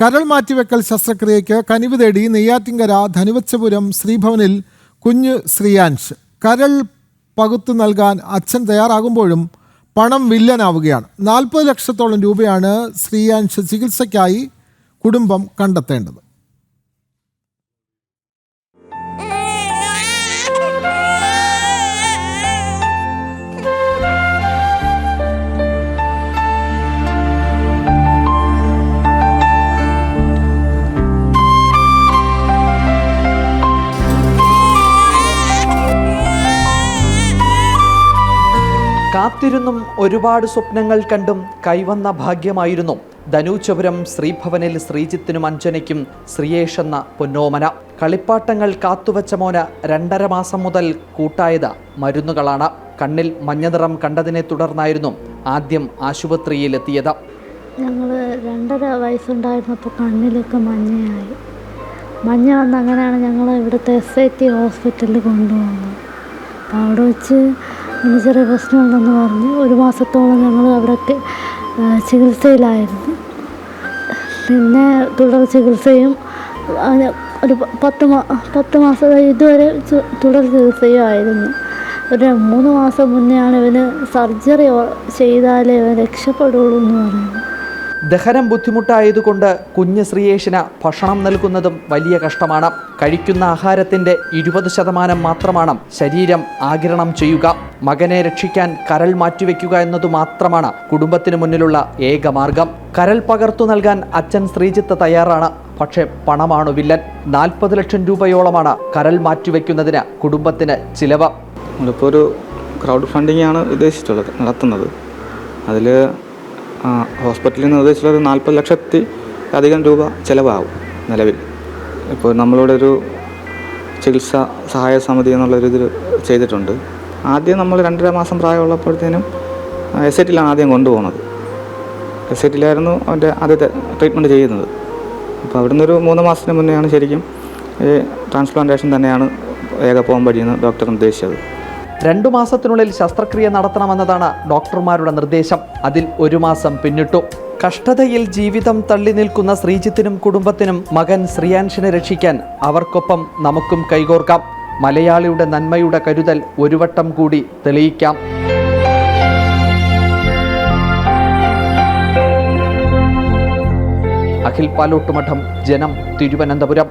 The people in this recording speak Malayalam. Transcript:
കരൾ മാറ്റിവെക്കൽ ശസ്ത്രക്രിയയ്ക്ക് കനിവ് തേടി നെയ്യാറ്റിങ്കര ധനുവച്ചപുരം ശ്രീഭവനിൽ കുഞ്ഞ് ശ്രീയാൻഷ്. കരൾ പകുത്തു നൽകാൻ അച്ഛൻ തയ്യാറാകുമ്പോഴും പണം വില്ലനാവുകയാണ്. 40 ലക്ഷത്തോളം രൂപയാണ് ശ്രീയാൻഷ് ചികിത്സയ്ക്കായി കുടുംബം കണ്ടെത്തേണ്ടത്. കാത്തിരുന്നും ഒരുപാട് സ്വപ്നങ്ങൾ കണ്ടും കൈവന്ന ഭാഗ്യമായിരുന്നു ധനുവച്ചപുരം ശ്രീഭവനിൽ ശ്രീജിത്തിനും അഞ്ജനയ്ക്കും ശ്രീയേഷ് എന്ന പൊന്നോമന. കളിപ്പാട്ടങ്ങൾ കാത്തുവച്ച മോന് 2.5 മാസം മുതൽ കൂട്ടായത് മരുന്നുകളാണ്. കണ്ണിൽ മഞ്ഞനിറം കണ്ടതിനെ തുടർന്നായിരുന്നു ആദ്യം ആശുപത്രിയിലെത്തിയത്. ഞങ്ങൾ 2.5 വയസ്സുണ്ടായിരുന്നപ്പോൾ കണ്ണിലൊക്കെ മഞ്ഞയായി. മഞ്ഞ വന്ന് അങ്ങനെയാണ് ഞങ്ങൾ ഇവിടുത്തെ SIT ഹോസ്പിറ്റലിൽ കൊണ്ടുപോകുന്നത്. അവിടെ വെച്ച് ചെറിയ പ്രശ്നമുണ്ടെന്ന് പറഞ്ഞ് 1 മാസത്തോളം ഞങ്ങൾ അവിടെയൊക്കെ ചികിത്സയിലായിരുന്നു. പിന്നെ തുടർ ചികിത്സയും ഒരു 10 മാസം ഇതുവരെ തുടർ ചികിത്സയുമായിരുന്നു. ഒരു 3 മാസം മുന്നെയാണ് ഇവന് സർജറി ചെയ്താലേ ഇവൻ രക്ഷപ്പെടുള്ളൂ എന്ന് പറയുന്നത്. ദഹനം ബുദ്ധിമുട്ടായതുകൊണ്ട് കുഞ്ഞ് ശ്രീയേഷിന് ഭക്ഷണം നൽകുന്നതും വലിയ കഷ്ടമാണ്. കഴിക്കുന്ന ആഹാരത്തിൻ്റെ 20% മാത്രമാണ് ശരീരം ആഗിരണം ചെയ്യുക. മകനെ രക്ഷിക്കാൻ കരൾ മാറ്റിവെക്കുക എന്നതു മാത്രമാണ് കുടുംബത്തിന് മുന്നിലുള്ള ഏക മാർഗം. കരൾ പകർത്തു നൽകാൻ അച്ഛൻ ശ്രീജിത്ത് തയ്യാറാണ്. പക്ഷേ പണമാണ് വില്ലൻ. 40 ലക്ഷം രൂപയോളമാണ് കരൾ മാറ്റിവെക്കുന്നതിന് കുടുംബത്തിന് ചിലവ്. നമ്മളിപ്പോൾ ഒരു ക്രൗഡ് ഫണ്ടിങ് ആണ് ഉദ്ദേശിച്ചിട്ടുള്ളത് നടത്തുന്നത്. അതിൽ ഹോസ്പിറ്റലിൽ നിന്ന് ഉദ്ദേശിച്ചുള്ള 40 ലക്ഷത്തിലധികം രൂപ ചിലവാകും നിലവിൽ. ഇപ്പോൾ നമ്മളിവിടെ ഒരു ചികിത്സാ സഹായ സമിതി എന്നുള്ളൊരു ഇതിൽ ചെയ്തിട്ടുണ്ട്. ആദ്യം നമ്മൾ 2.5 മാസം പ്രായമുള്ളപ്പോഴത്തേനും SITയിലാണ് ആദ്യം കൊണ്ടുപോകുന്നത്. SITയിലായിരുന്നു അവൻ്റെ ആദ്യത്തെ ട്രീറ്റ്മെൻറ്റ് ചെയ്യുന്നത്. അപ്പോൾ അവിടുന്ന് ഒരു 3 മാസത്തിന് മുന്നെയാണ് ശരിക്കും ഈ ട്രാൻസ്പ്ലാന്റേഷൻ തന്നെയാണ് വേഗ പോകാൻ വഴിയെന്ന് ഡോക്ടർ നിർദ്ദേശിച്ചത്. 2 മാസത്തിനുള്ളിൽ ശസ്ത്രക്രിയ നടത്തണമെന്നതാണ് ഡോക്ടർമാരുടെ നിർദ്ദേശം. അതിൽ 1 മാസം പിന്നിട്ടു. കഷ്ടതയിൽ ജീവിതം തള്ളി നിൽക്കുന്ന ശ്രീജിത്തിനും കുടുംബത്തിനും മകൻ ശ്രീയാൻഷിനെ രക്ഷിക്കാൻ അവർക്കൊപ്പം നമുക്കും കൈകോർക്കാം. മലയാളിയുടെ നന്മയുടെ കരുതൽ ഒരു വട്ടം കൂടി തെളിയിക്കാം. അഖിൽ പാലോട്ടുമഠം, ജനം, തിരുവനന്തപുരം.